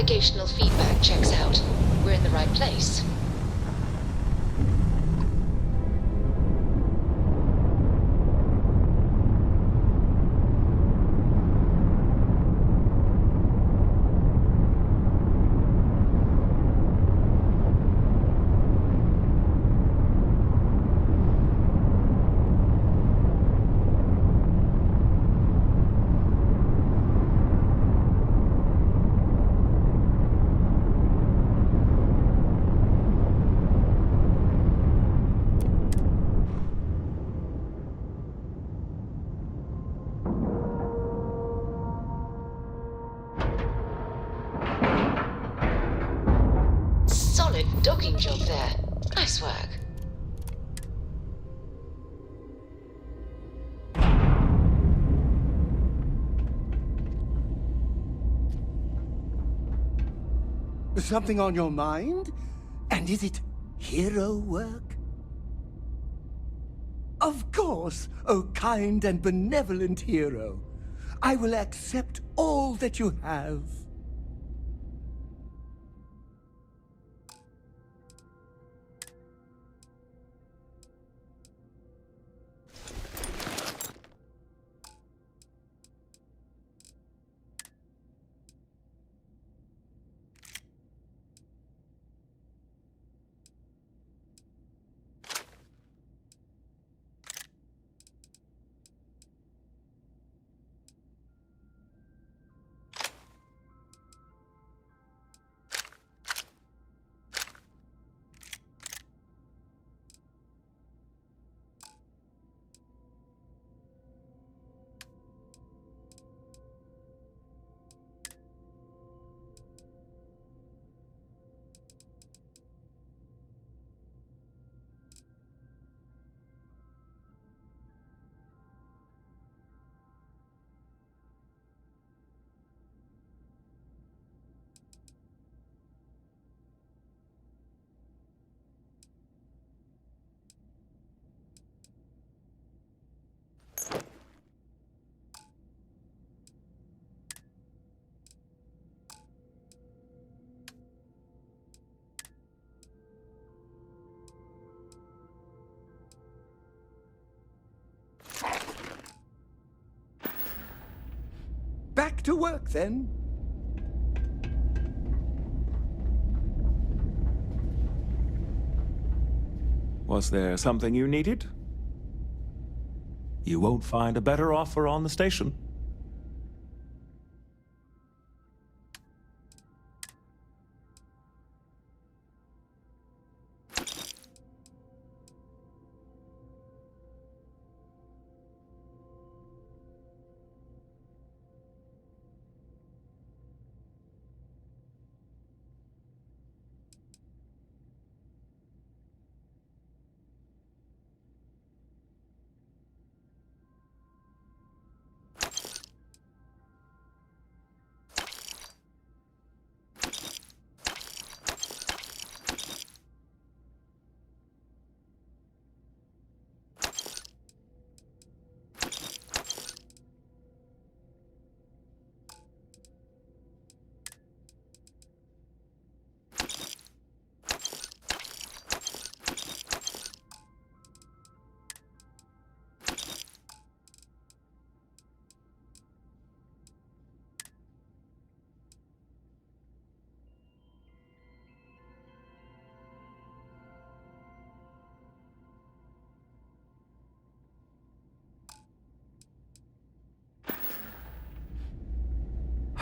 navigational feedback checks out. We're in the right place. Solid docking job there. Nice work. Something on your mind? And is it hero work? Of course, O kind and benevolent hero. I will accept all that you have. Back to work, then. Was there something you needed? You won't find a better offer on the station.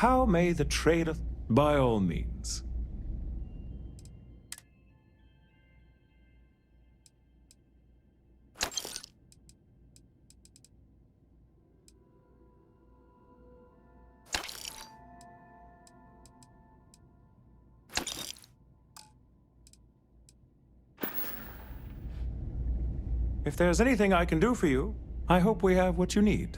How may the trader? By all means. If there's anything I can do for you, I hope we have what you need.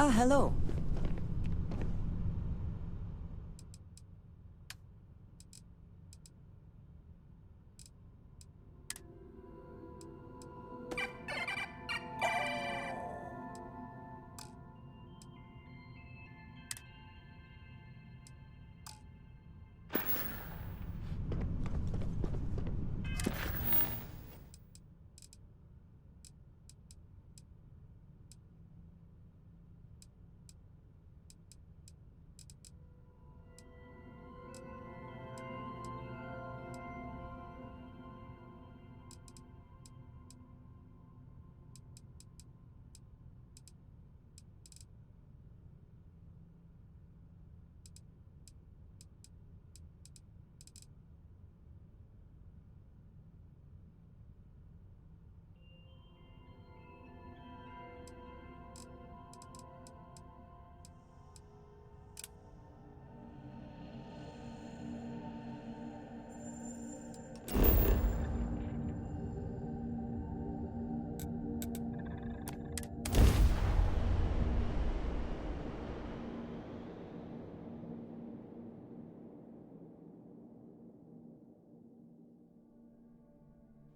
Ah, hello.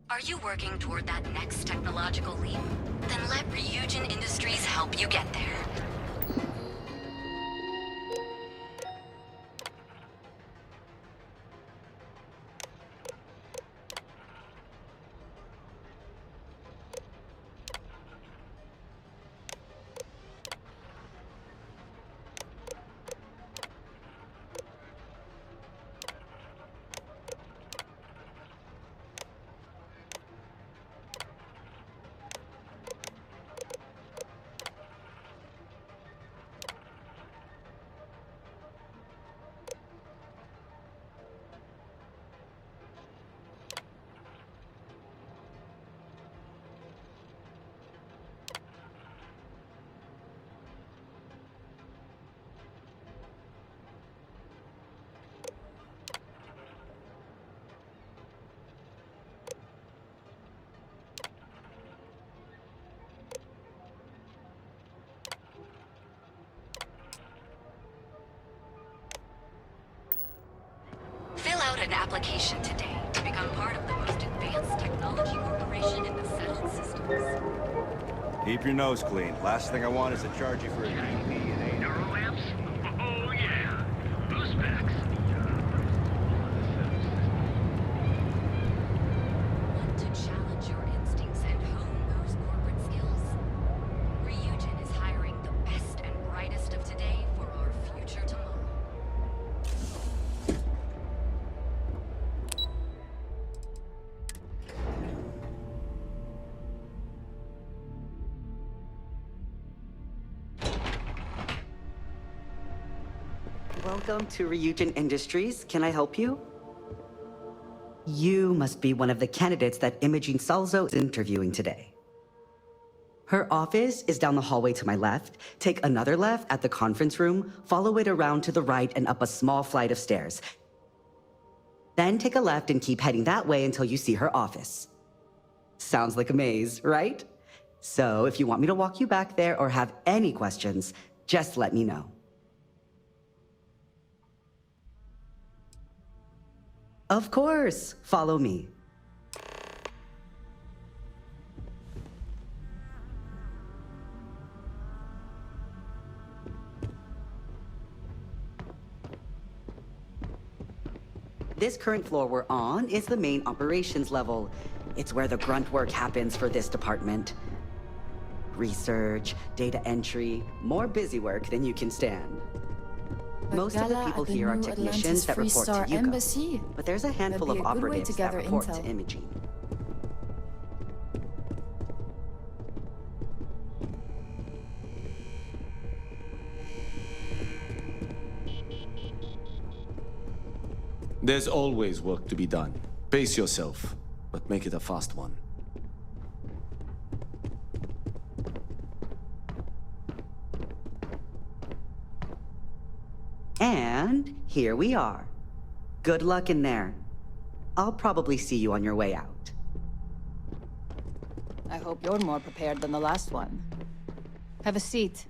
Are you working toward that next technological leap? Then let Ryujin Industries help you get there. Fill out an application today to become part of the most advanced technology corporation in the settled systems. Keep your nose clean. Last thing I want is to charge you for a Neurolamps? Oh yeah. Who's specs? Want to challenge your instincts and hone those corporate skills? Ryujin is hiring the best and brightest of today for our future tomorrow. Welcome to Ryujin Industries. Can I help you? You must be one of the candidates that Imogene Salzo is interviewing today. Her office is down the hallway to my left. Take another left at the conference room, follow it around to the right and up a small flight of stairs. Then take a left and keep heading that way until you see her office. Sounds like a maze, right? So if you want me to walk you back there or have any questions, just let me know. Of course, follow me. This current floor we're on is the main operations level. It's where the grunt work happens for this department. Research, data entry, more busy work than you can stand. Most of the people here are technicians that report to Yuko, but there's a handful of operatives that report to Imogene. There's always work to be done. Pace yourself, but make it a fast one. And here we are. Good luck in there. I'll probably see you on your way out. I hope you're more prepared than the last one. Have a seat.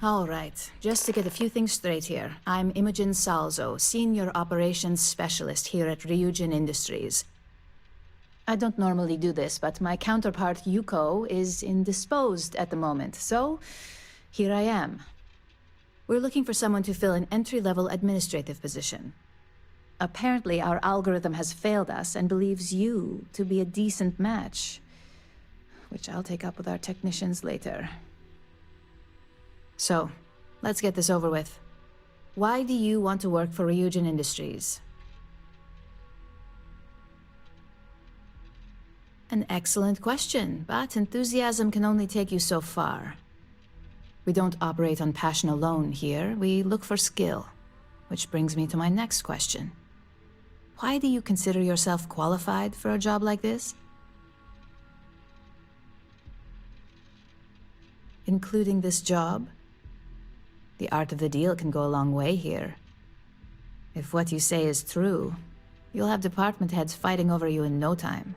All right, just to get a few things straight here. I'm Imogen Salzo, Senior Operations Specialist here at Ryujin Industries. I don't normally do this, but my counterpart, Yuko, is indisposed at the moment, so here I am. We're looking for someone to fill an entry-level administrative position. Apparently, our algorithm has failed us and believes you to be a decent match, which I'll take up with our technicians later. So, let's get this over with. Why do you want to work for Ryujin Industries? An excellent question, but enthusiasm can only take you so far. We don't operate on passion alone here, we look for skill. Which brings me to my next question. Why do you consider yourself qualified for a job like this? Including this job? The art of the deal can go a long way here. If what you say is true, you'll have department heads fighting over you in no time.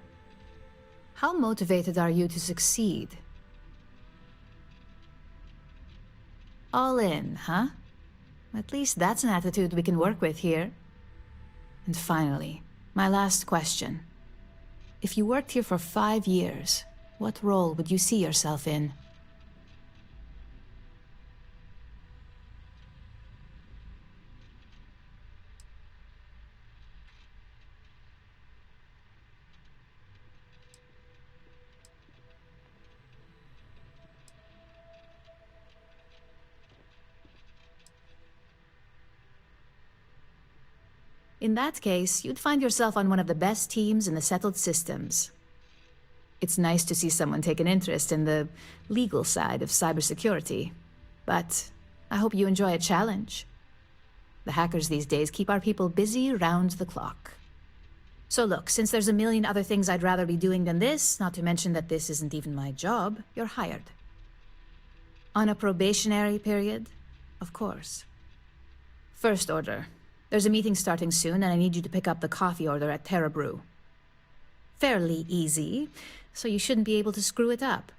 How motivated are you to succeed? All in, huh? At least that's an attitude we can work with here. And finally, my last question. If you worked here for 5 years, what role would you see yourself in? In that case, you'd find yourself on one of the best teams in the settled systems. It's nice to see someone take an interest in the legal side of cybersecurity, but I hope you enjoy a challenge. The hackers these days keep our people busy round the clock. So look, since there's a million other things I'd rather be doing than this, not to mention that this isn't even my job, you're hired. On a probationary period, of course. First order. There's a meeting starting soon, and I need you to pick up the coffee order at Terra Brew. Fairly easy, so you shouldn't be able to screw it up.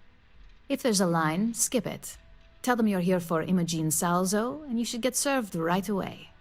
If there's a line, skip it. Tell them you're here for Imogen Salzo, and you should get served right away.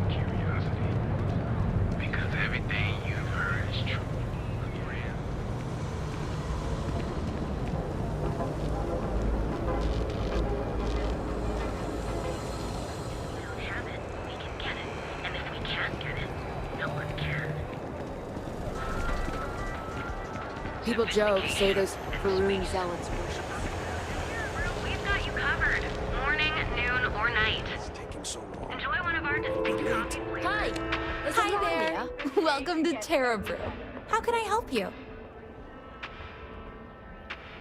Curiosity. Because everything you've heard is true. Real. We don't have it, we can get it. And if we can't get it, no one can. People joke, say those Faroon zealots worship. We've got you covered. Morning, noon, or night. It's taking so long. Enjoy one of our distinct coffee flavors. Hi! Hi there! Welcome to Terra Brew. How can I help you?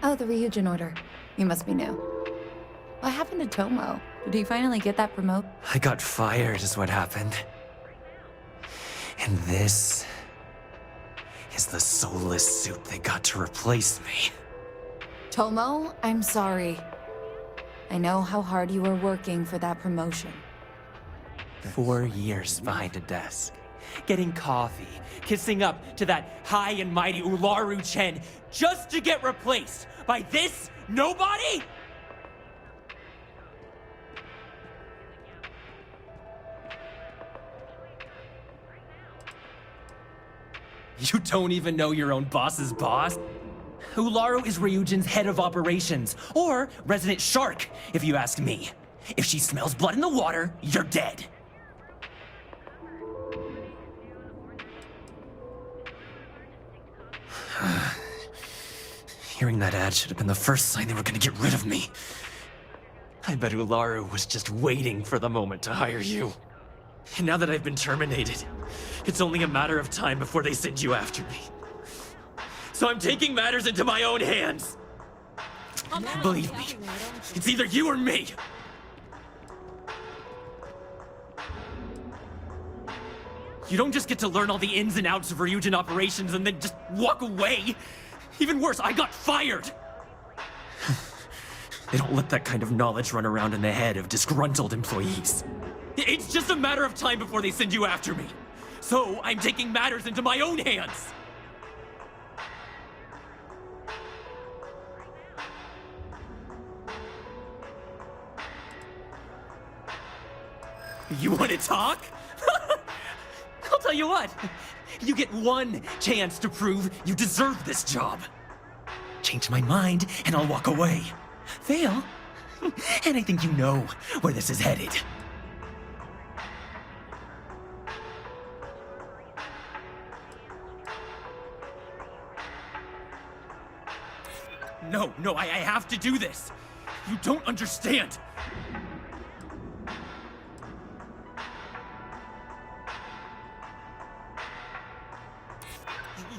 Oh, the Ryujin order. You must be new. What happened to Tomo? Did he finally get that promote? I got fired is what happened. And this is the soulless suit they got to replace me. Tomo, I'm sorry. I know how hard you were working for that promotion. 4 years behind a desk, getting coffee, kissing up to that high and mighty Ularu Chen, just to get replaced by this nobody? You don't even know your own boss's boss? Ularu is Ryujin's head of operations, or resident shark, if you ask me. If she smells blood in the water, you're dead. Hearing that ad should have been the first sign they were gonna get rid of me. I bet Ularu was just waiting for the moment to hire you. And now that I've been terminated, it's only a matter of time before they send you after me. So I'm taking matters into my own hands. Believe me, it's either you or me. You don't just get to learn all the ins and outs of Ryujin operations and then just walk away. Even worse, I got fired. They don't let that kind of knowledge run around in the head of disgruntled employees. It's just a matter of time before they send you after me. So I'm taking matters into my own hands. You want to talk? I'll tell you what. You get one chance to prove you deserve this job. Change my mind, and I'll walk away. Fail, and I think you know where this is headed. No, I have to do this. You don't understand.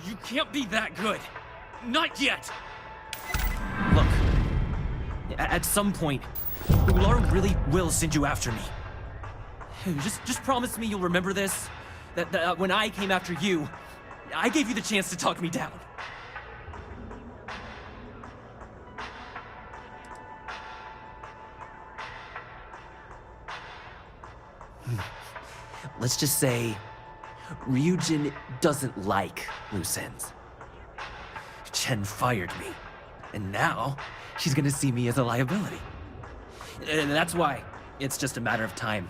You can't be that good. Not yet. Look, at some point, Ularu really will send you after me. Just promise me you'll remember this. That when I came after you, I gave you the chance to talk me down. Let's just say Ryujin doesn't like loose ends. Chen fired me, and now she's gonna see me as a liability. And that's why it's just a matter of time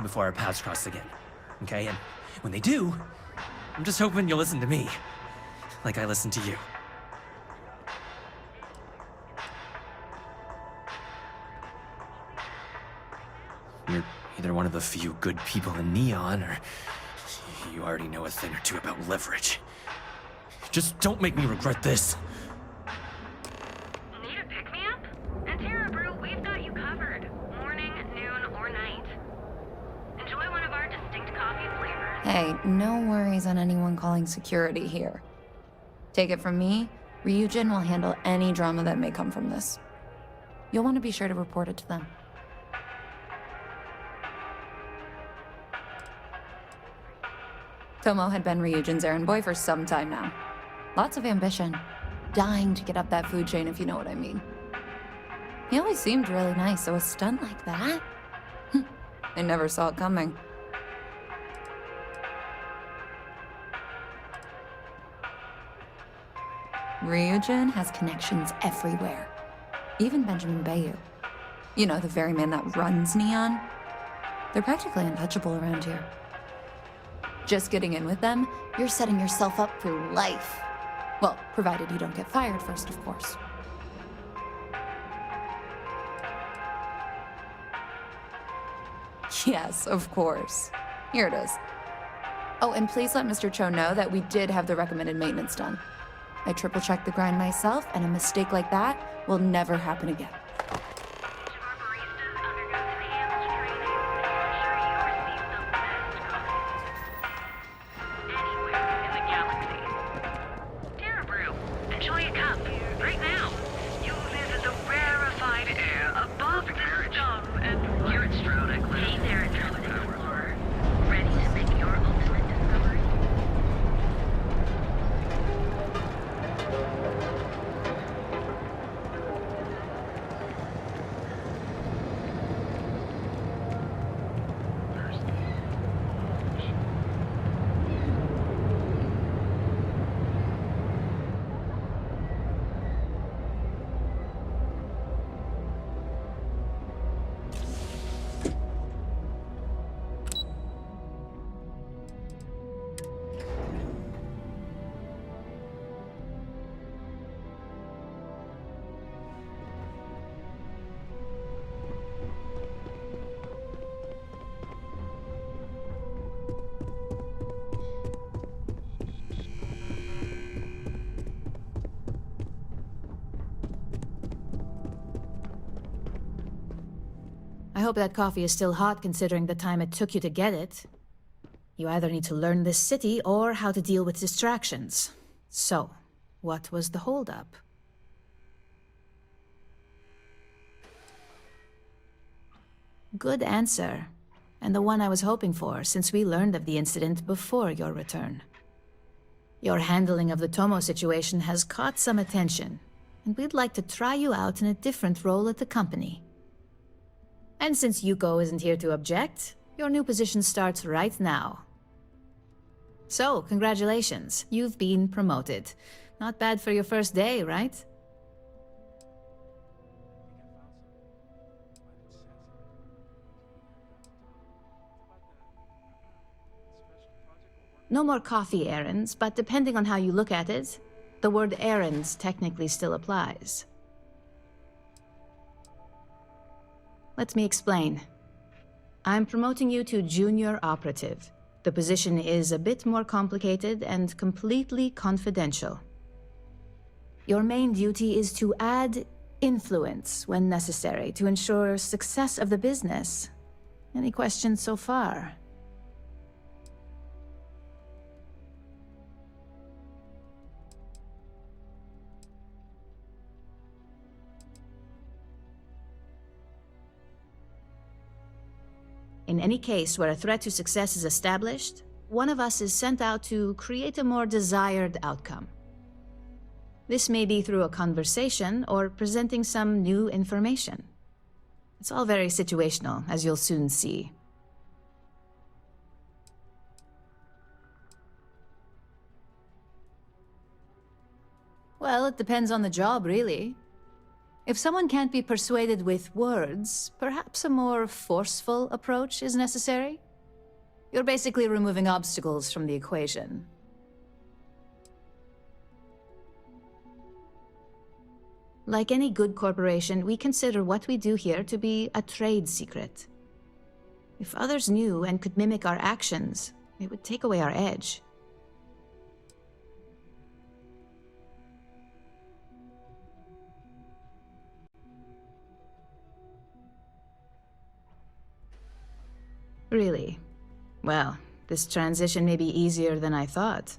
before our paths cross again, okay? And when they do, I'm just hoping you'll listen to me, like I listened to you. You're either one of the few good people in Neon, or you already know a thing or two about leverage. Just don't make me regret this. Need a pick-me-up? At Terra Brew, we've got you covered. Morning, noon, or night. Enjoy one of our distinct coffee flavors. Hey, no worries on anyone calling security here. Take it from me, Ryujin will handle any drama that may come from this. You'll want to be sure to report it to them. Tomo had been Ryujin's errand boy for some time now. Lots of ambition. Dying to get up that food chain, if you know what I mean. He always seemed really nice, so a stunt like that? I never saw it coming. Ryujin has connections everywhere. Even Benjamin Bayou. You know, the very man that runs Neon. They're practically untouchable around here. Just getting in with them, you're setting yourself up for life. Well, provided you don't get fired first, of course. Yes, of course. Here it is. Oh, and please let Mr. Cho know that we did have the recommended maintenance done. I triple-checked the grind myself, and a mistake like that will never happen again. I hope that coffee is still hot considering the time it took you to get it. You either need to learn this city or how to deal with distractions. So, what was the holdup? Good answer. And the one I was hoping for, since we learned of the incident before your return. Your handling of the Tomo situation has caught some attention, and we'd like to try you out in a different role at the company. And since Yuko isn't here to object, your new position starts right now. So, congratulations, you've been promoted. Not bad for your first day, right? No more coffee errands, but depending on how you look at it, the word errands technically still applies. Let me explain. I'm promoting you to junior operative. The position is a bit more complicated and completely confidential. Your main duty is to add influence when necessary to ensure success of the business. Any questions so far? In any case where a threat to success is established, one of us is sent out to create a more desired outcome. This may be through a conversation or presenting some new information. It's all very situational, as you'll soon see. Well, it depends on the job, really. If someone can't be persuaded with words, perhaps a more forceful approach is necessary. You're basically removing obstacles from the equation. Like any good corporation, we consider what we do here to be a trade secret. If others knew and could mimic our actions, it would take away our edge. Really? Well, this transition may be easier than I thought.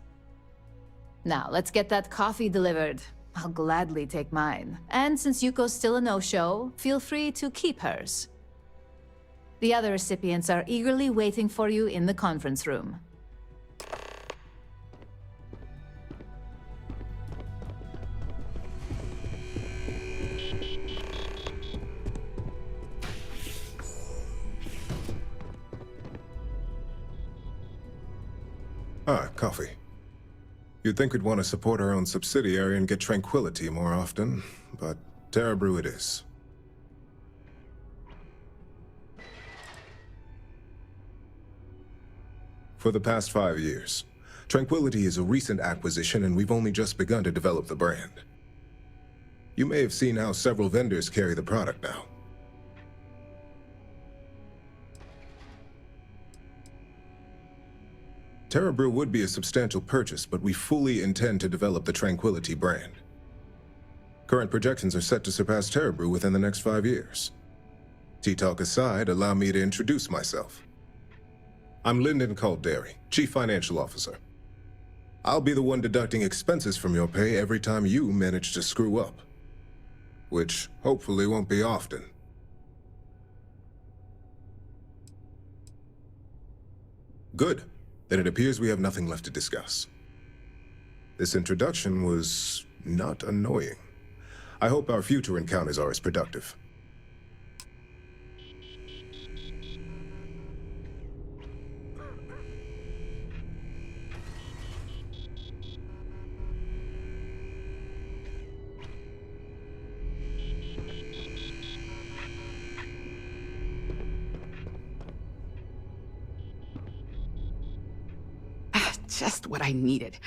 Now, let's get that coffee delivered. I'll gladly take mine. And since Yuko's still a no-show, feel free to keep hers. The other recipients are eagerly waiting for you in the conference room. Ah, coffee. You'd think we'd want to support our own subsidiary and get tranquility more often, but Terra Brew it is. For the past 5 years, Tranquility is a recent acquisition and we've only just begun to develop the brand. You may have seen how several vendors carry the product now. Terra Brew would be a substantial purchase, but we fully intend to develop the Tranquility brand. Current projections are set to surpass Terra Brew within the next 5 years. Tea-talk aside, allow me to introduce myself. I'm Lyndon Calderi, Chief Financial Officer. I'll be the one deducting expenses from your pay every time you manage to screw up. Which hopefully won't be often. Good. Then it appears we have nothing left to discuss. This introduction was not annoying. I hope our future encounters are as productive. Just what I needed.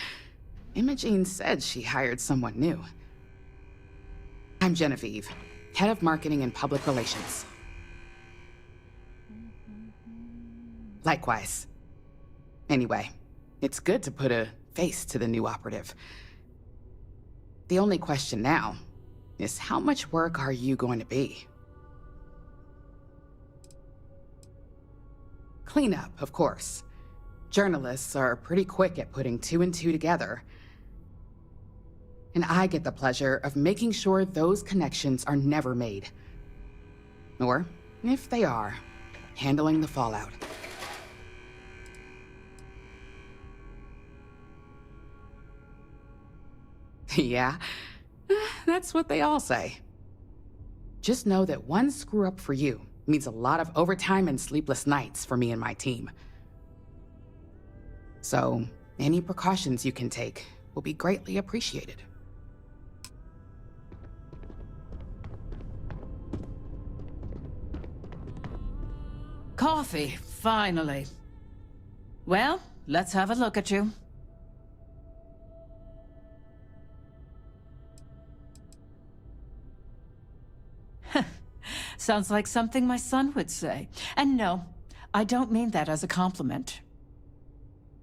Imogene said she hired someone new. I'm Genevieve, Head of Marketing and Public Relations. Likewise. Anyway, it's good to put a face to the new operative. The only question now is how much work are you going to be? Cleanup, of course. Journalists are pretty quick at putting two and two together. And I get the pleasure of making sure those connections are never made. Or, if they are, handling the fallout. Yeah, that's what they all say. Just know that one screw-up for you means a lot of overtime and sleepless nights for me and my team. So, any precautions you can take will be greatly appreciated. Coffee, finally. Well, let's have a look at you. Sounds like something my son would say. And no, I don't mean that as a compliment.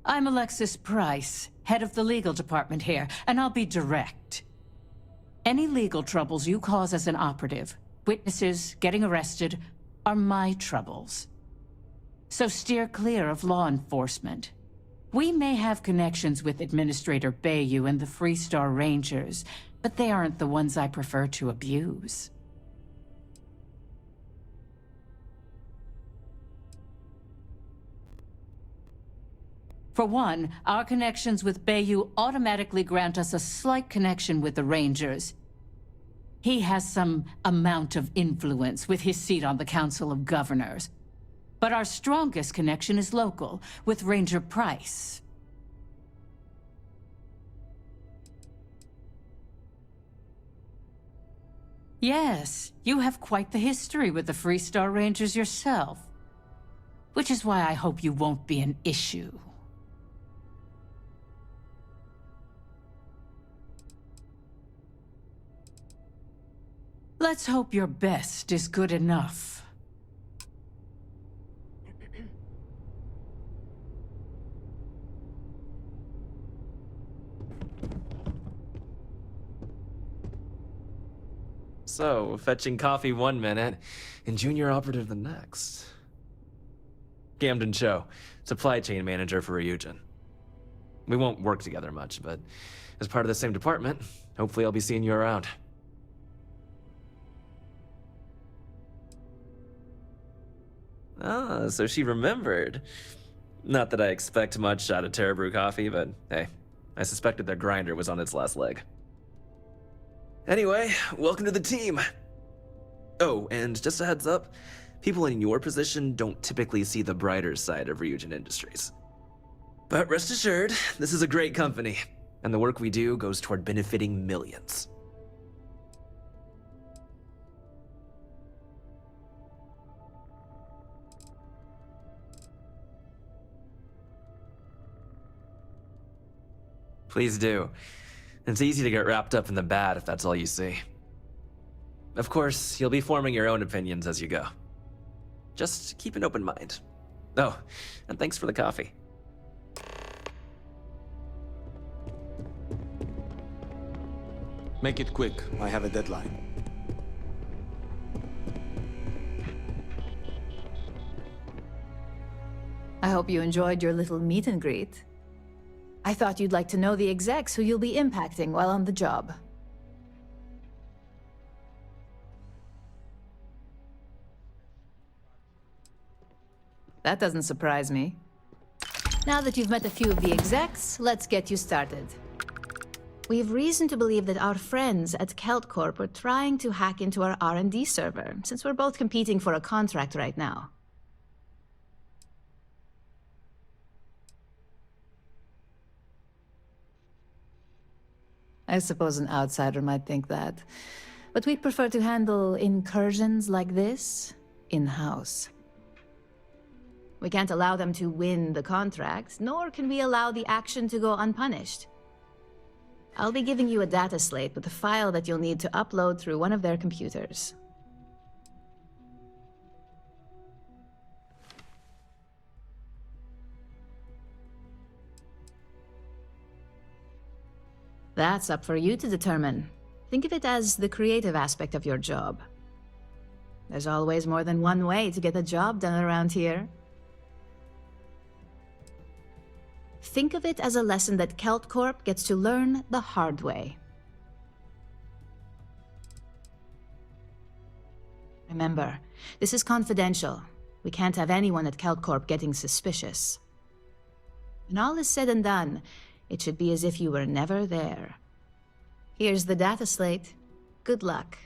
I'm Alexis Price, head of the legal department here, and I'll be direct. Any legal troubles you cause as an operative, witnesses, getting arrested, are my troubles. So steer clear of law enforcement. We may have connections with Administrator Bayou and the Freestar Rangers, but they aren't the ones I prefer to abuse. For one, our connections with Bayou automatically grant us a slight connection with the Rangers. He has some amount of influence with his seat on the Council of Governors. But our strongest connection is local, with Ranger Price. Yes, you have quite the history with the Freestar Rangers yourself. Which is why I hope you won't be an issue. Let's hope your best is good enough. So, fetching coffee one minute, and junior operative the next. Camden Cho, supply chain manager for Ryujin. We won't work together much, but as part of the same department, hopefully I'll be seeing you around. Ah, so she remembered. Not that I expect much out of Terra Brew Coffee, but hey, I suspected their grinder was on its last leg. Anyway, welcome to the team. Oh, and just a heads up, people in your position don't typically see the brighter side of Ryujin Industries. But rest assured, this is a great company, and the work we do goes toward benefiting millions. Please do. It's easy to get wrapped up in the bad if that's all you see. Of course, you'll be forming your own opinions as you go. Just keep an open mind. Oh, and thanks for the coffee. Make it quick. I have a deadline. I hope you enjoyed your little meet and greet. I thought you'd like to know the execs who you'll be impacting while on the job. That doesn't surprise me. Now that you've met a few of the execs, let's get you started. We have reason to believe that our friends at Kelt Corp are trying to hack into our R&D server, since we're both competing for a contract right now. I suppose an outsider might think that, but we'd prefer to handle incursions like this in-house. We can't allow them to win the contract, nor can we allow the action to go unpunished. I'll be giving you a data slate with a file that you'll need to upload through one of their computers. That's up for you to determine. Think of it as the creative aspect of your job. There's always more than one way to get the job done around here. Think of it as a lesson that Kelt Corp gets to learn the hard way. Remember, this is confidential. We can't have anyone at Kelt Corp getting suspicious. When all is said and done, it should be as if you were never there. Here's the data slate. Good luck.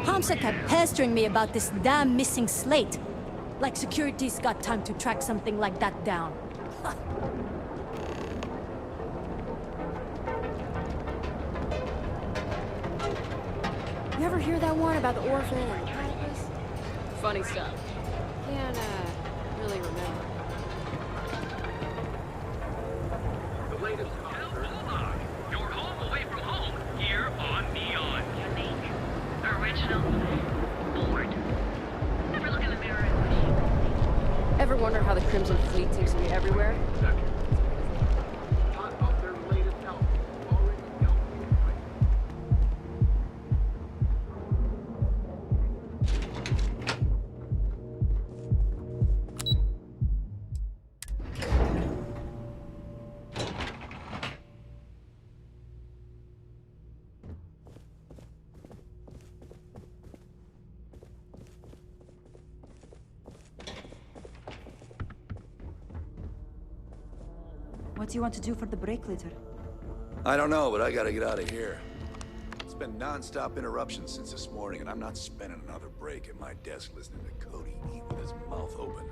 Hamsa kept pestering me about this damn missing slate. Like security's got time to track something like that down. You ever hear that one about the orphan and the platypus? Funny stuff. Can't, really remember. The latest You're home away from home here on Neon. Unique. Original. Bored. Never look in the mirror and wish you could see. Ever wonder how the Crimson Fleet seems to be everywhere? Hot off their latest album. Already out. What do you want to do for the break later? I don't know, but I gotta get out of here. It's been non-stop interruptions since this morning, and I'm not spending another break at my desk listening to Cody eat with his mouth open.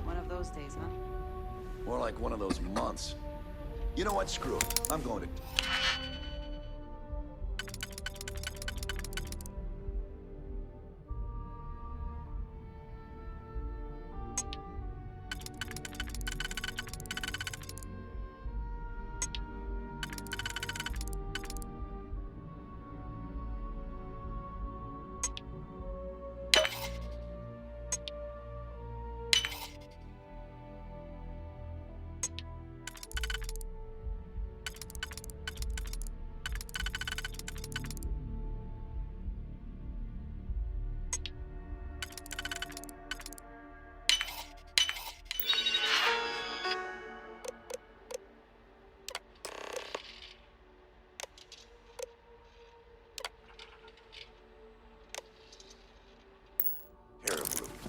One of those days, huh? More like one of those months. You know what? Screw it. I'm going to...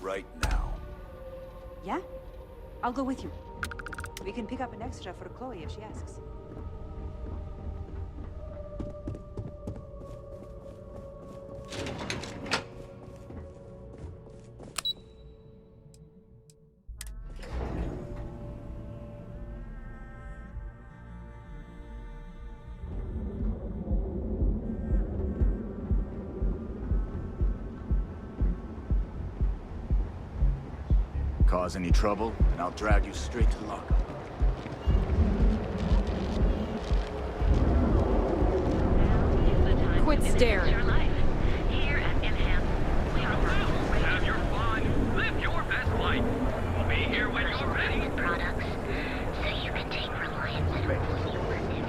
right now. Yeah? I'll go with you. We can pick up an extra for Chloe if she asks. Cause any trouble, and I'll drag you straight to lockup. Quit staring. Here at Enhance, we offer Have your fun. Live your best life. We'll be here when you're ready. products, so you can take Reliance and fully wherever.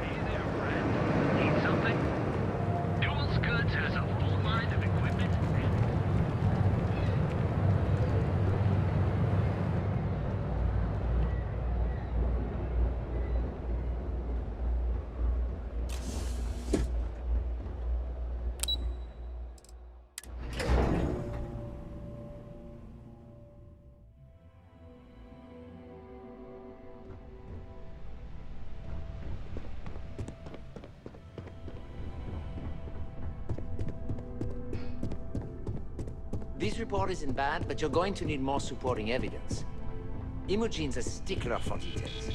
Hey there, friend. Need something? Duels Goods has a full line of equipment. This report isn't bad, but you're going to need more supporting evidence. Imogene's a stickler for details.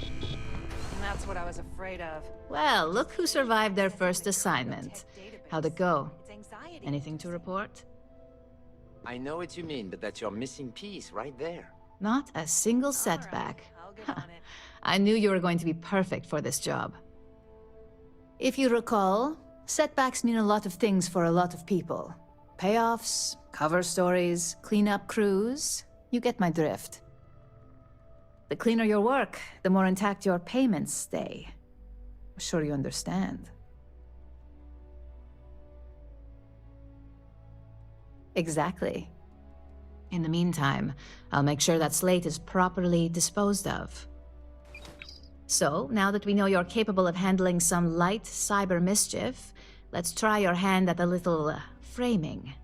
That's what I was afraid of. Well, look who survived their first assignment. How'd it go? Anything to report? I know what you mean, but that's your missing piece right there. Not a single setback. I knew you were going to be perfect for this job. If you recall, setbacks mean a lot of things for a lot of people. Payoffs, cover stories, cleanup crews. You get my drift. The cleaner your work, the more intact your payments stay. I'm sure you understand. Exactly. In the meantime, I'll make sure that Slate is properly disposed of. So, now that we know you're capable of handling some light cyber mischief, let's try your hand at a little framing.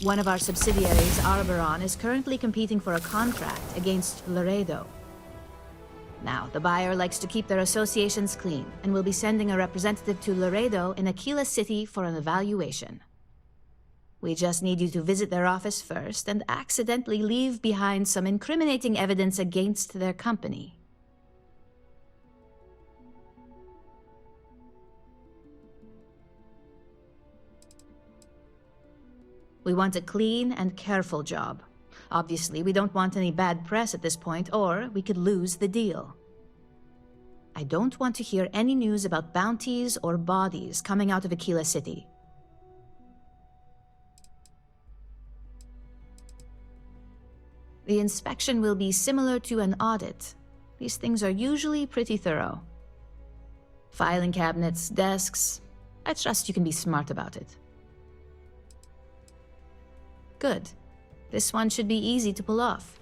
One of our subsidiaries, Arboron, is currently competing for a contract against Laredo. Now, the buyer likes to keep their associations clean, and will be sending a representative to Laredo in Aquila City for an evaluation. We just need you to visit their office first and accidentally leave behind some incriminating evidence against their company. We want a clean and careful job. Obviously, we don't want any bad press at this point, or we could lose the deal. I don't want to hear any news about bounties or bodies coming out of Aquila City. The inspection will be similar to an audit. These things are usually pretty thorough. Filing cabinets, desks. I trust you can be smart about it. Good. This one should be easy to pull off.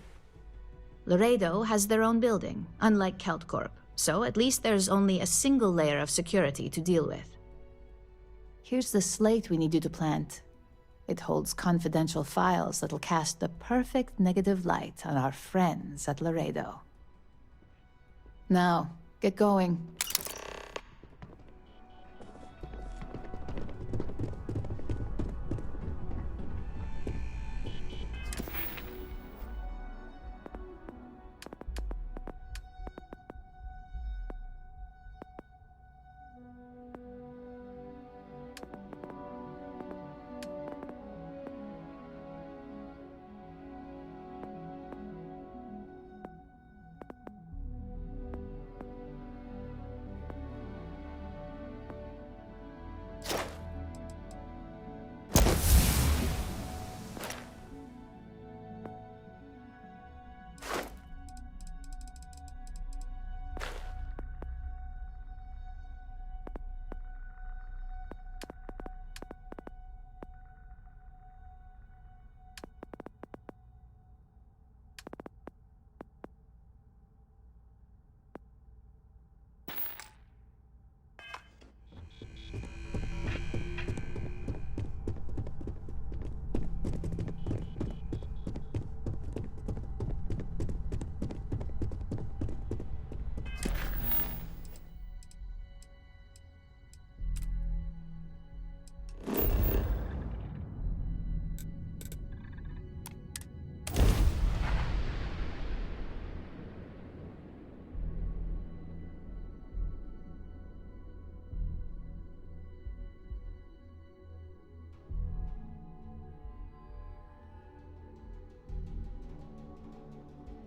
Laredo has their own building, unlike Keltcorp, so at least there's only a single layer of security to deal with. Here's the slate we need you to plant. It holds confidential files that'll cast the perfect negative light on our friends at Laredo. Now, get going.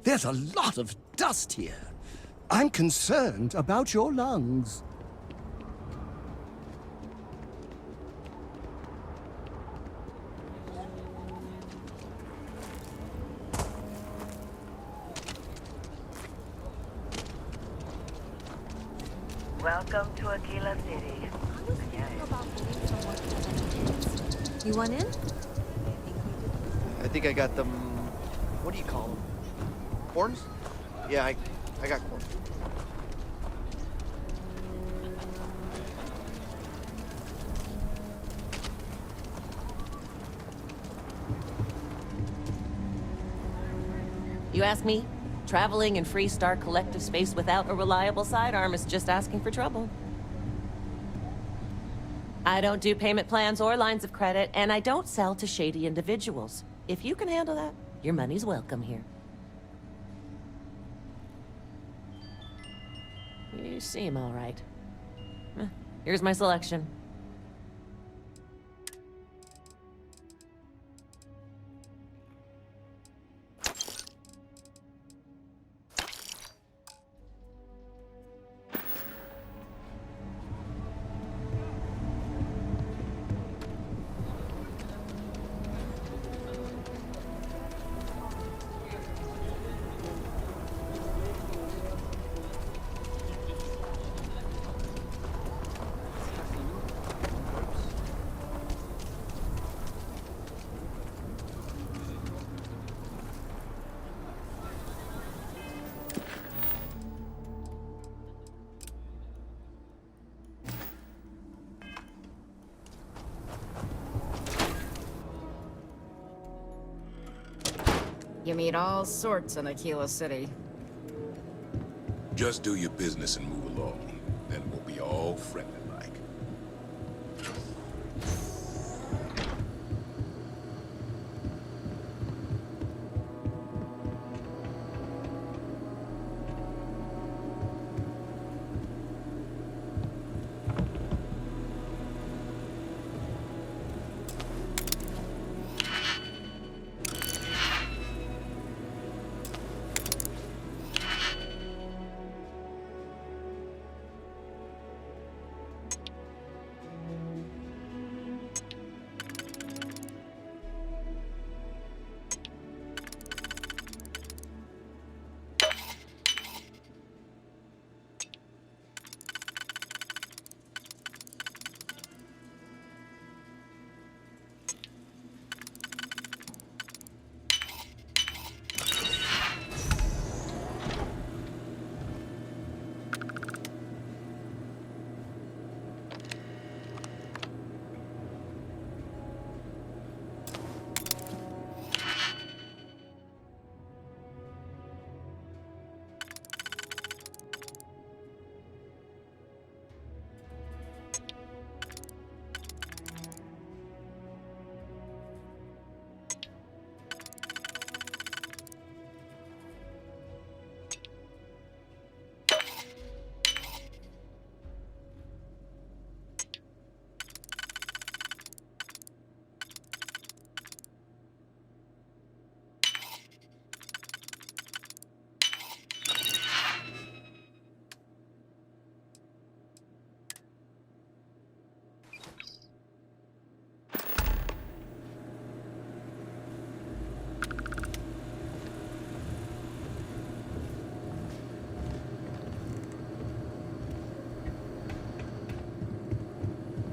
There's a lot of dust here. I'm concerned about your lungs. Welcome to Aquila City. You want in? I think I got them. What do you call them? Corns? Yeah, I got corn. You ask me, traveling in Freestar collective space without a reliable sidearm is just asking for trouble. I don't do payment plans or lines of credit, and I don't sell to shady individuals. If you can handle that, your money's welcome here. You seem all right. Here's my selection. You meet all sorts in Aquila City. Just do your business and move along. Then we'll be all friendly-like.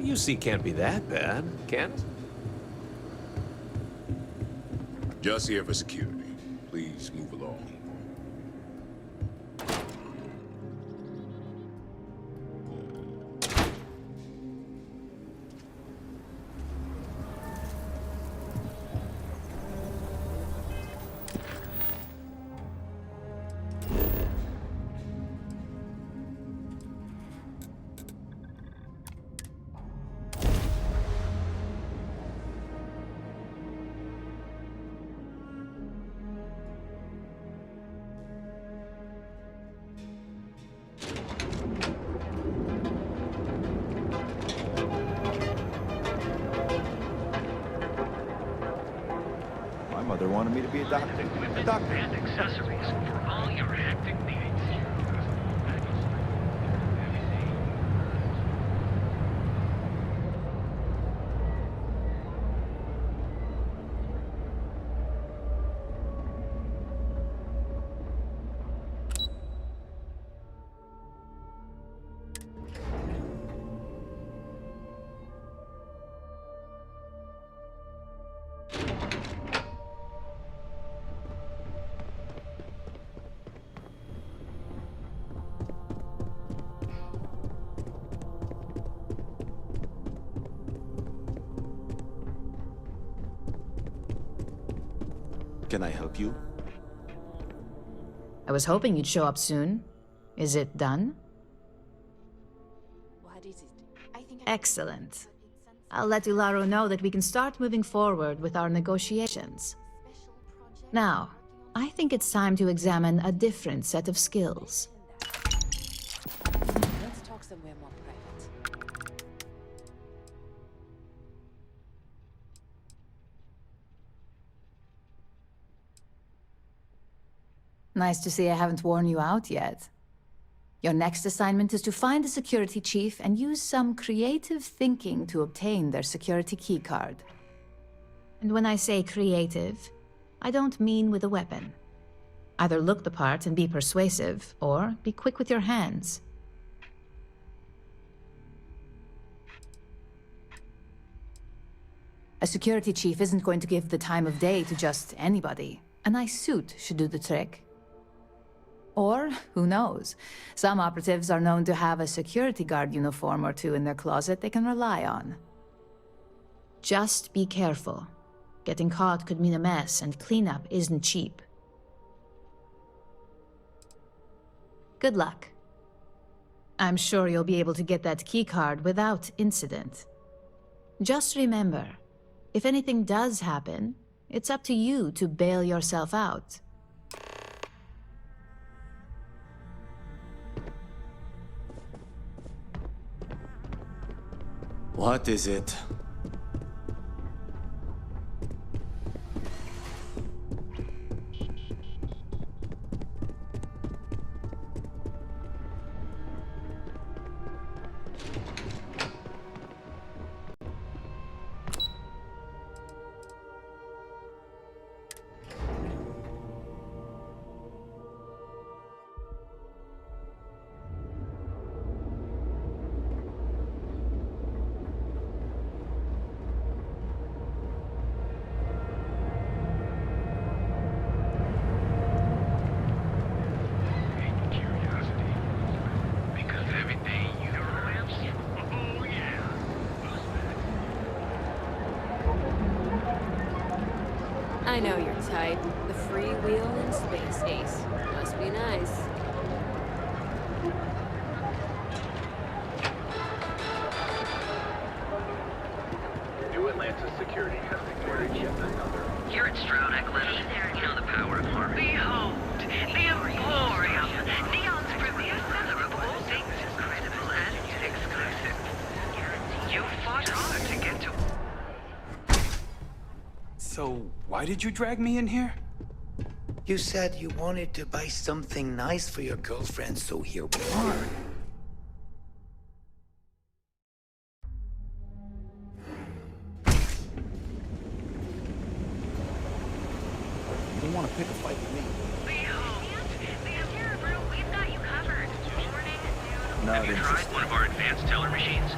UC can't be that bad, can it? Just here for security. Please move along. My mother wanted me to be a doctor. A doctor. And accessories for all your acting needs. Can I help you? I was hoping you'd show up soon. Is it done? What is it? Excellent. I'll let Ularo know that we can start moving forward with our negotiations. Now, I think it's time to examine a different set of skills. Let's talk somewhere more private. Nice to see I haven't worn you out yet. Your next assignment is to find the security chief and use some creative thinking to obtain their security keycard. And when I say creative, I don't mean with a weapon. Either look the part and be persuasive, or be quick with your hands. A security chief isn't going to give the time of day to just anybody. A nice suit should do the trick. Or, who knows, some operatives are known to have a security guard uniform or two in their closet they can rely on. Just be careful. Getting caught could mean a mess, and cleanup isn't cheap. Good luck. I'm sure you'll be able to get that keycard without incident. Just remember, if anything does happen, it's up to you to bail yourself out. What is it? I know your type. The freewheel in space ace. Must be nice. New Atlantis security has declared yet another. Here at Stroud Eklund, you know the power of harmony. Behold, the Emporium, Neon's premier seller of all things incredible and exclusive. You fought hard to get to... So, why did you drag me in here? You said you wanted to buy something nice for your girlfriend, so here we are. You don't want to pick a fight with me. We've got you covered. Morning, noon. Not Have you tried one of our advanced teller machines?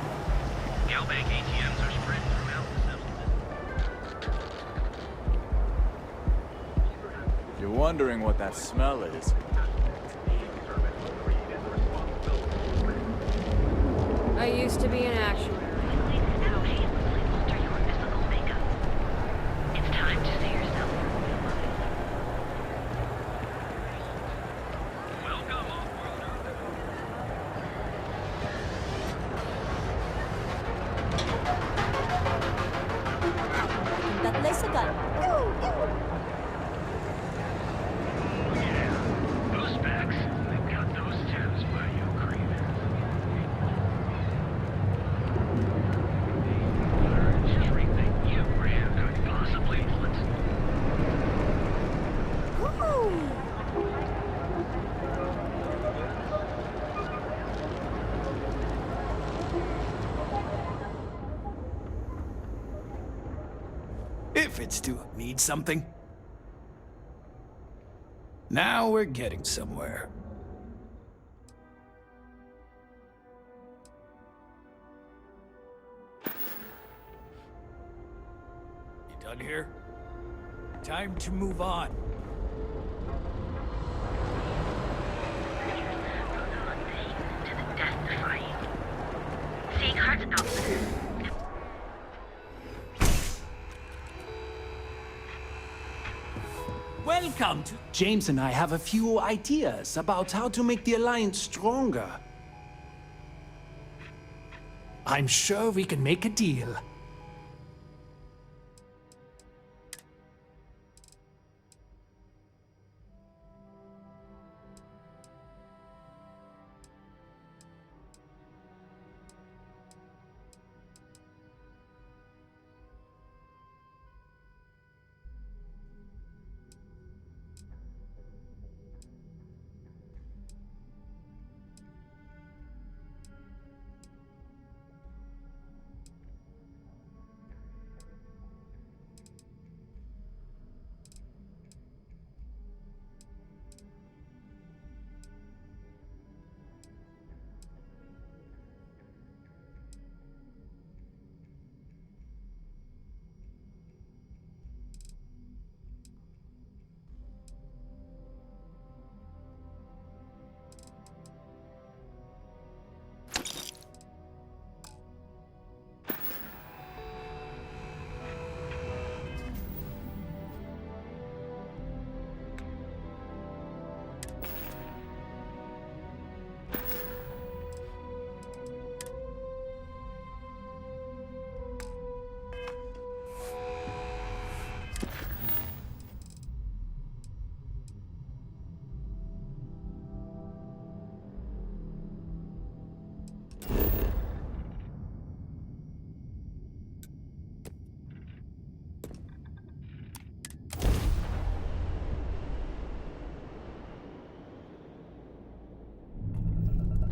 Galbank ATMs are spread throughout the settlement. If you're wondering what that smell is, I used to be an actuary. It's time to see yourself. That place again. Those specs, they've got those tattoos by you creeping. Everything you ran could possibly If it's to need something. Now we're getting somewhere. You done here? Time to move on. Seeing heart outfit. Welcome to... James and I have a few ideas about how to make the Alliance stronger. I'm sure we can make a deal.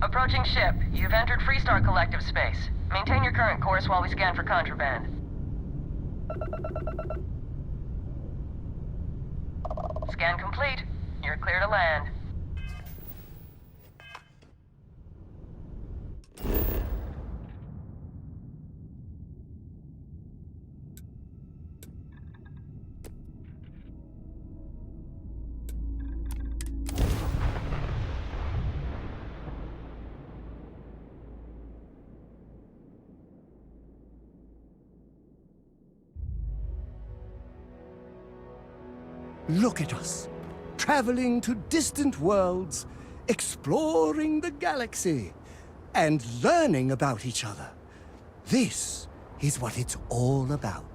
Approaching ship. You've entered Freestar Collective space. Maintain your current course while we scan for contraband. Scan complete. You're clear to land. Look at us, traveling to distant worlds, exploring the galaxy, and learning about each other. This is what it's all about.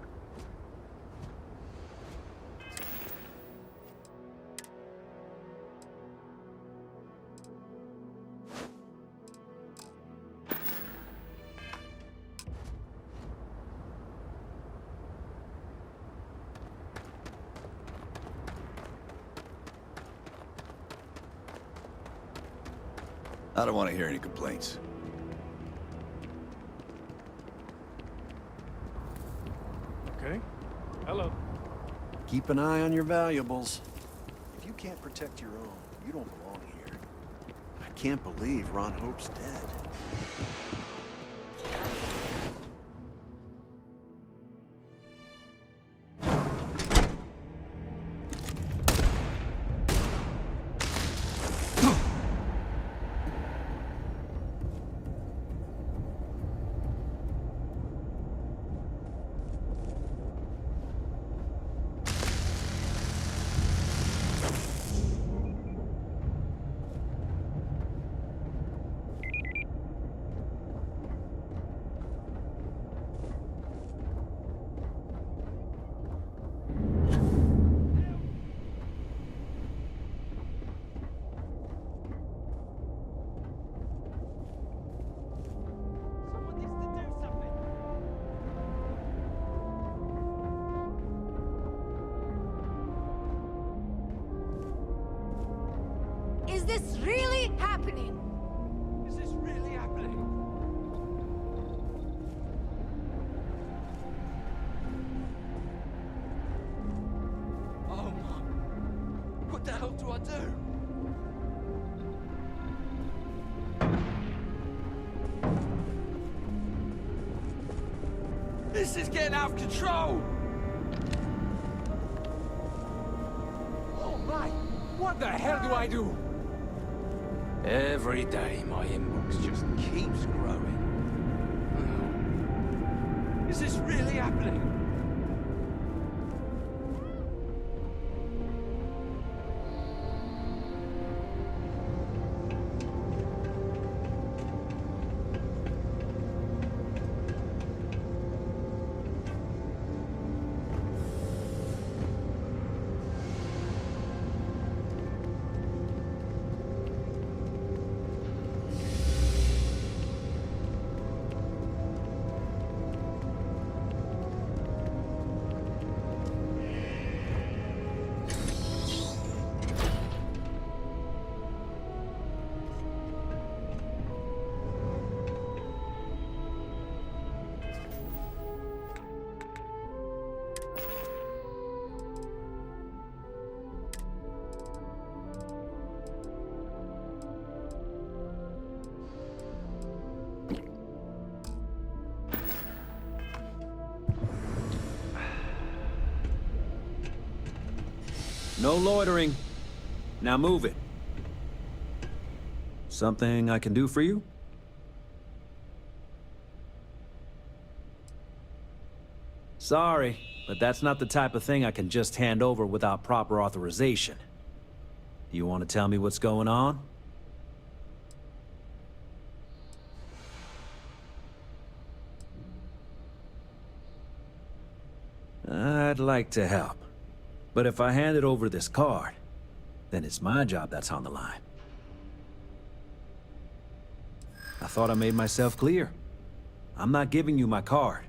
I don't want to hear any complaints. Okay. Hello. Keep an eye on your valuables. If you can't protect your own, you don't belong here. I can't believe Ron Hope's dead. Is this really happening? Is this really happening? Oh, Mom. What the hell do I do? This is getting out of control! Oh, my! What the hell do I do? Every day, my inbox just keeps growing. Oh. Is this really happening? No loitering. Now move it. Something I can do for you? Sorry, but that's not the type of thing I can just hand over without proper authorization. Do you want to tell me what's going on? I'd like to help. But if I handed over this card, then it's my job that's on the line. I thought I made myself clear. I'm not giving you my card.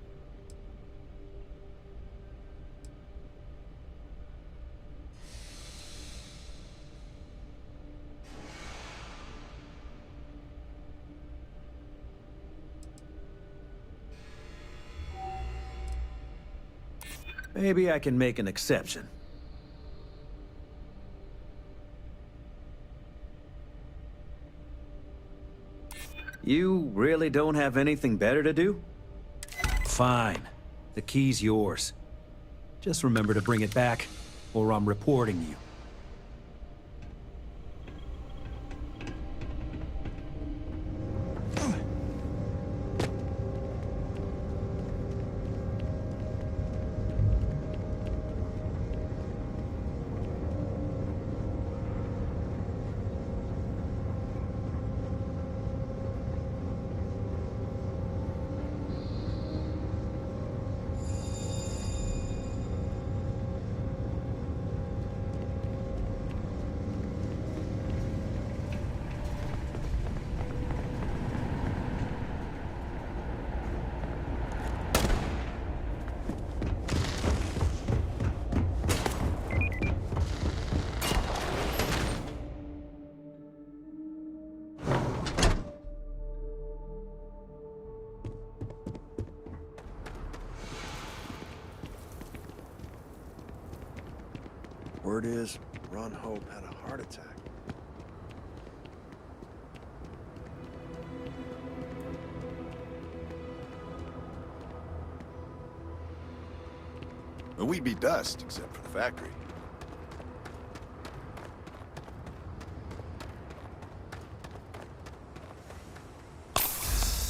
Maybe I can make an exception. You really don't have anything better to do? Fine. The key's yours. Just remember to bring it back, or I'm reporting you. Word is, Ron Hope had a heart attack. Well, we'd be dust, except for the factory.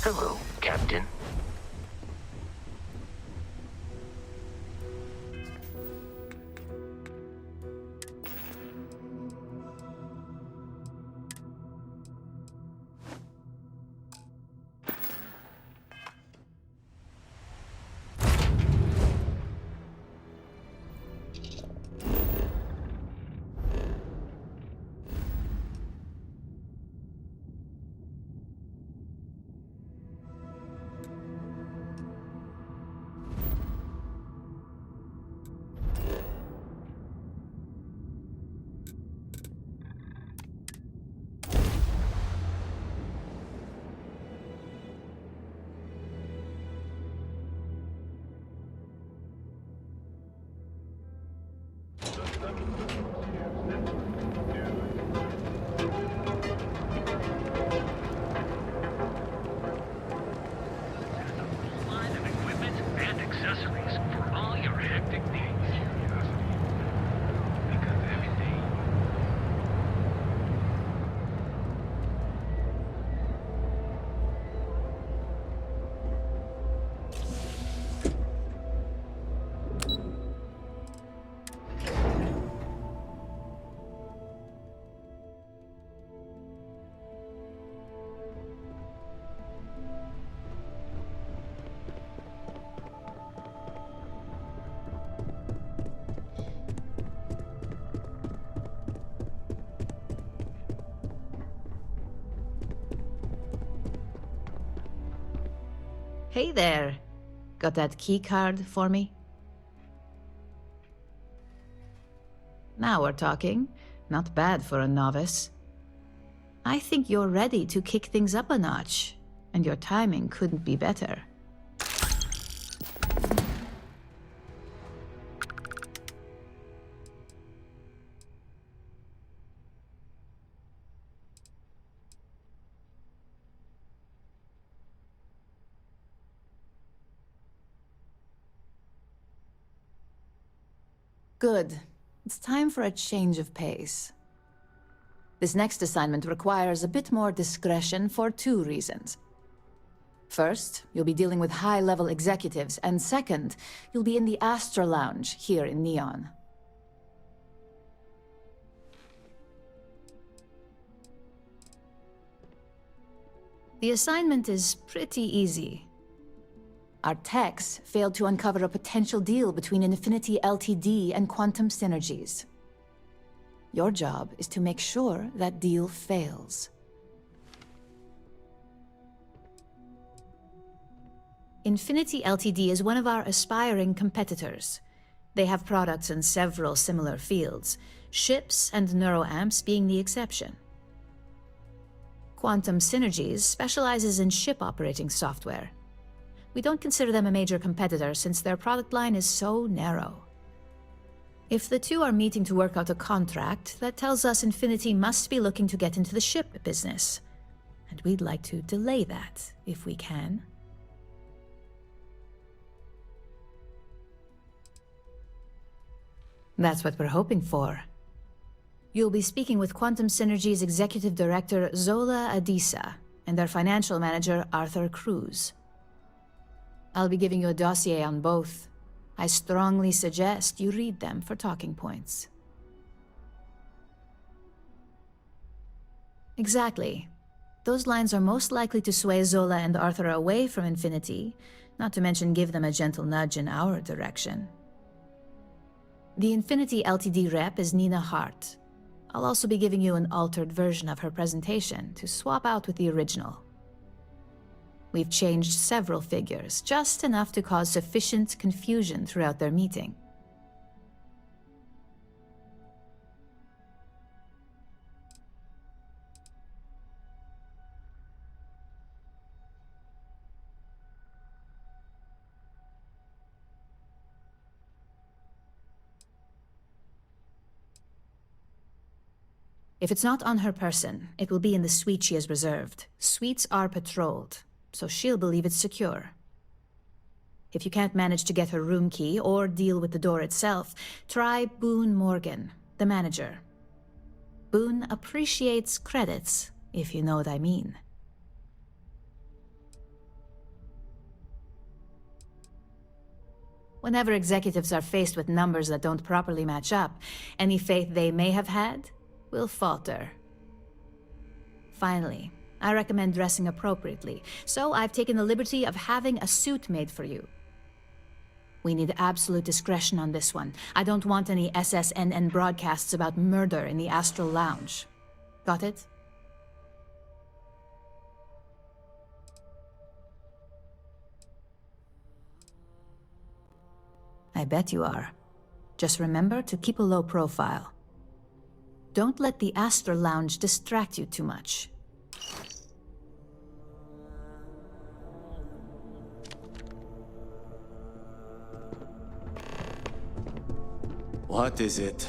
Hello, Captain. Hey there. Got that key card for me? Now we're talking. Not bad for a novice. I think you're ready to kick things up a notch, and your timing couldn't be better. Good. It's time for a change of pace. This next assignment requires a bit more discretion for 2 reasons. First, you'll be dealing with high-level executives, and second, you'll be in the Astra Lounge here in Neon. The assignment is pretty easy. Our techs failed to uncover a potential deal between Infinity Ltd. And Quantum Synergies. Your job is to make sure that deal fails. Infinity Ltd. Is one of our aspiring competitors. They have products in several similar fields, ships and neuroamps being the exception. Quantum Synergies specializes in ship operating software. We don't consider them a major competitor since their product line is so narrow. If the two are meeting to work out a contract, that tells us Infinity must be looking to get into the ship business. And we'd like to delay that, if we can. That's what we're hoping for. You'll be speaking with Quantum Synergy's Executive Director, Zola Adisa, and their Financial Manager, Arthur Cruz. I'll be giving you a dossier on both. I strongly suggest you read them for talking points. Exactly. Those lines are most likely to sway Zola and Arthur away from Infinity, not to mention give them a gentle nudge in our direction. The Infinity Ltd. rep is Nina Hart. I'll also be giving you an altered version of her presentation to swap out with the original. We've changed several figures, just enough to cause sufficient confusion throughout their meeting. If it's not on her person, it will be in the suite she has reserved. Suites are patrolled, so she'll believe it's secure. If you can't manage to get her room key or deal with the door itself, try Boone Morgan, the manager. Boone appreciates credits, if you know what I mean. Whenever executives are faced with numbers that don't properly match up, any faith they may have had will falter. Finally, I recommend dressing appropriately, so I've taken the liberty of having a suit made for you. We need absolute discretion on this one. I don't want any SSNN broadcasts about murder in the Astral Lounge. Got it? I bet you are. Just remember to keep a low profile. Don't let the Astral Lounge distract you too much. What is it?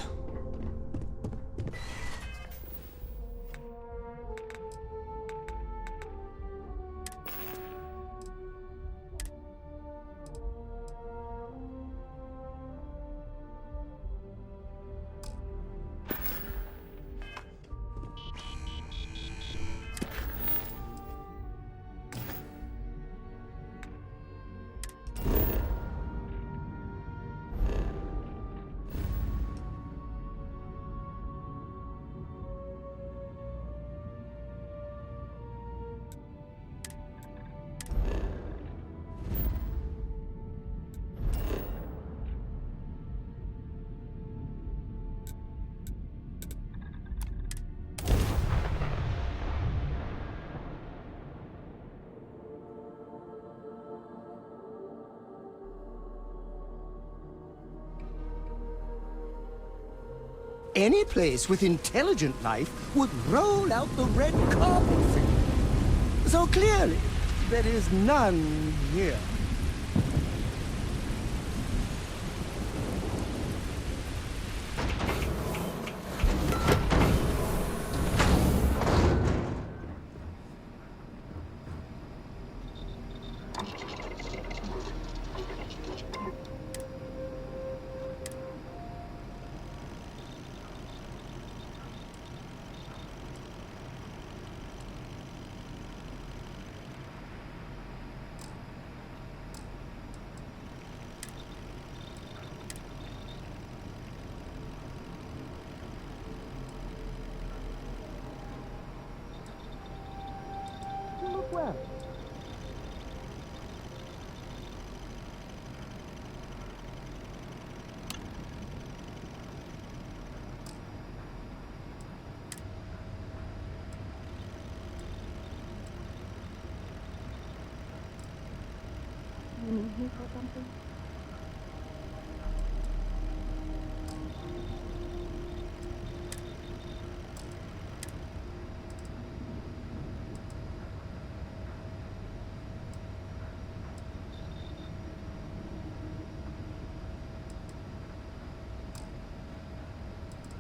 Any place with intelligent life would roll out the red carpet for you. So clearly, there is none here. well. You need me for something?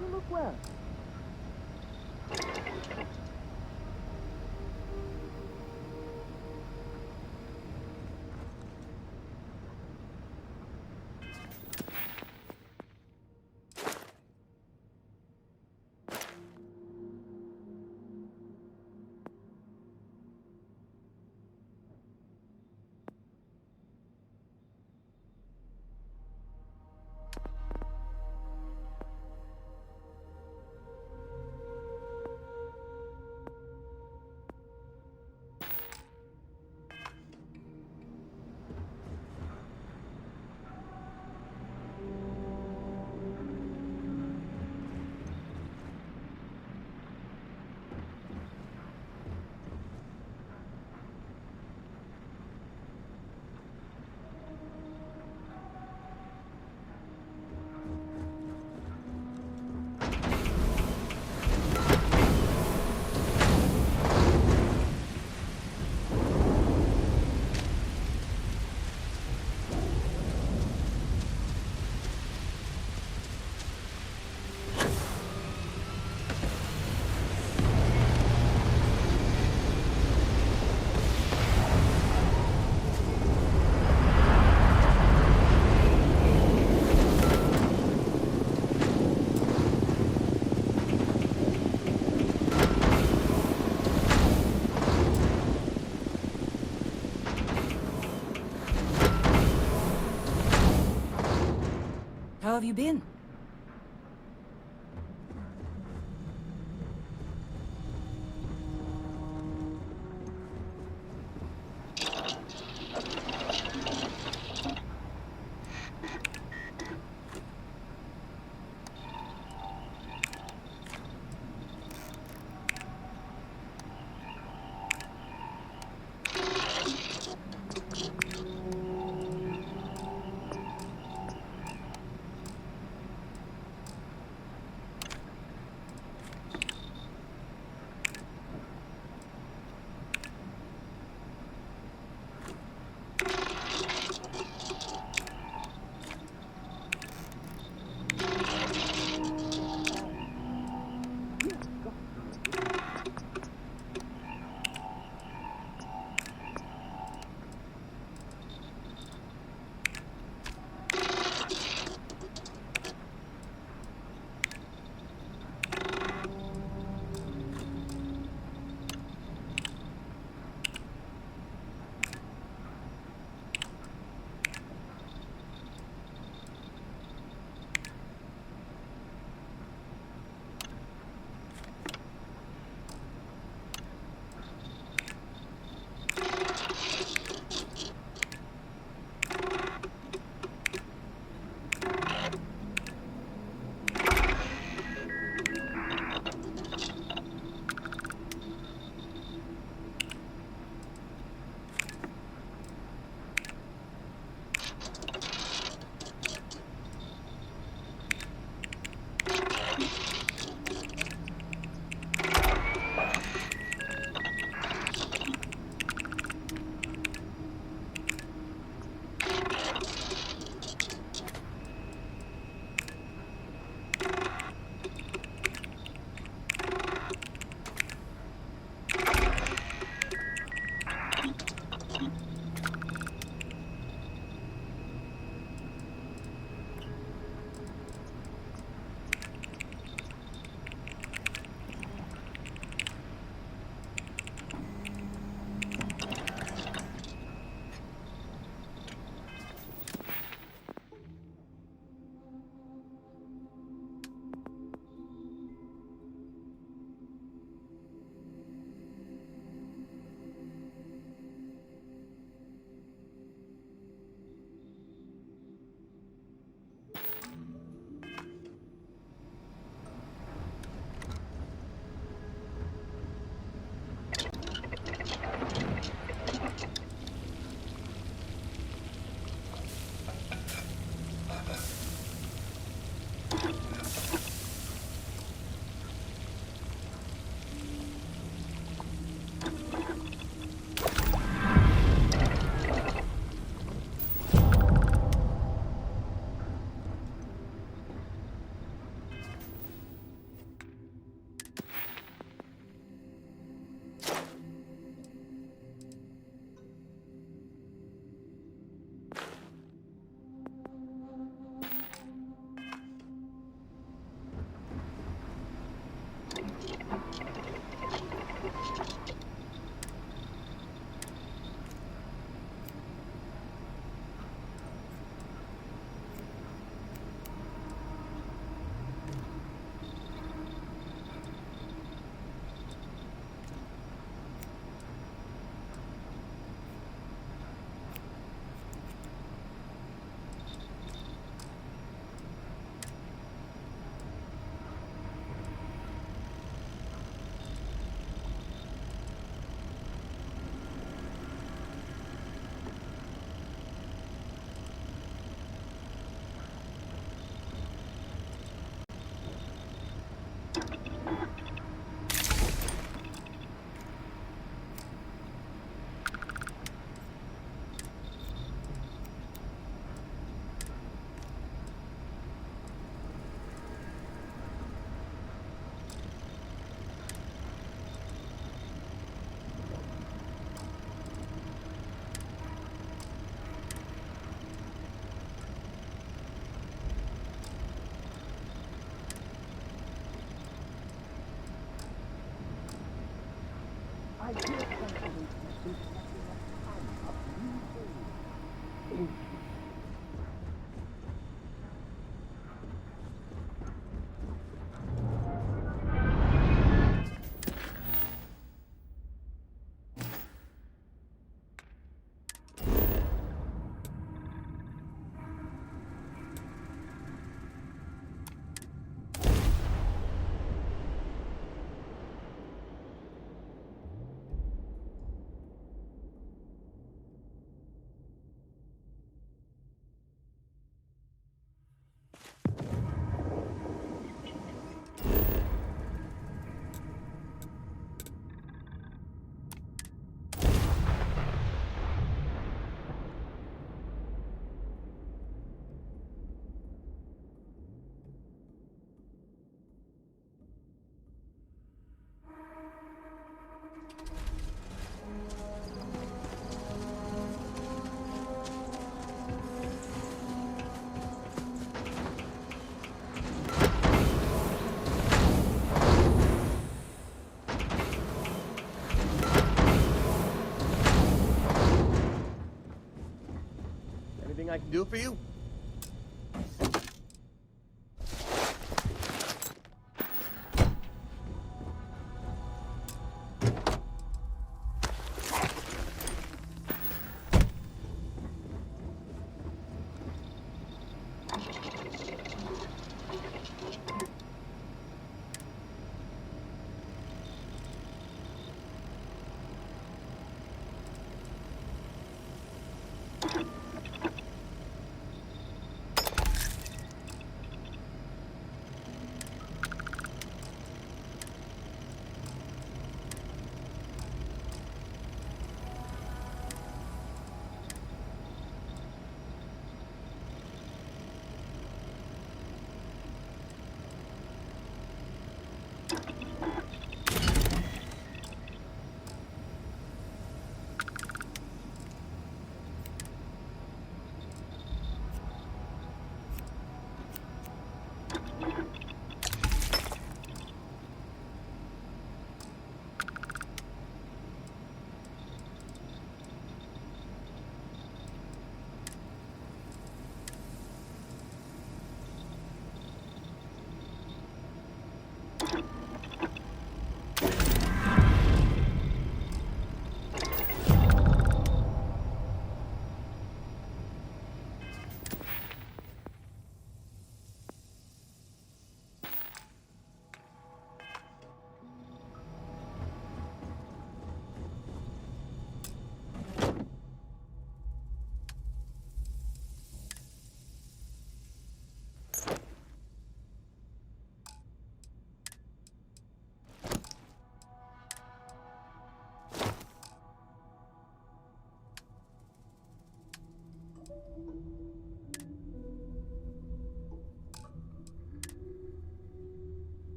You look well. How have you been? Anything I can do for you?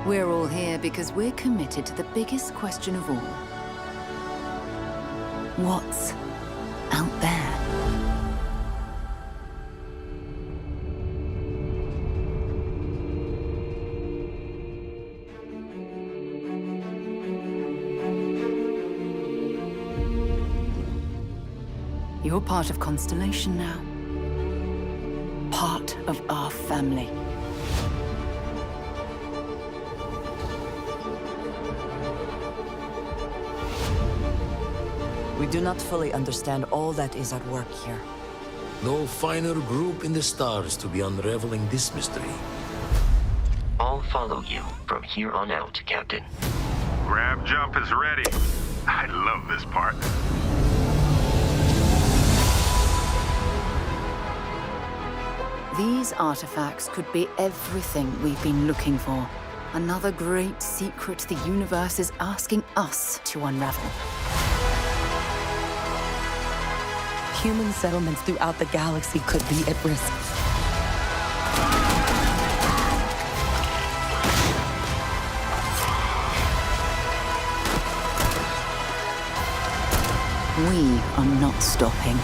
We're all here because we're committed to the biggest question of all. What's out there? You're part of Constellation now. Part of our family. We do not fully understand all that is at work here. No finer group in the stars to be unraveling this mystery. I'll follow you from here on out, Captain. Grab jump is ready. I love this part. These artifacts could be everything we've been looking for. Another great secret the universe is asking us to unravel. Human settlements throughout the galaxy could be at risk. We are not stopping.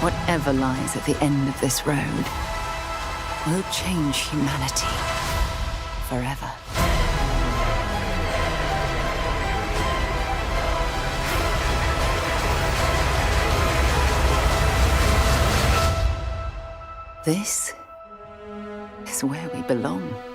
Whatever lies at the end of this road will change humanity forever. This is where we belong.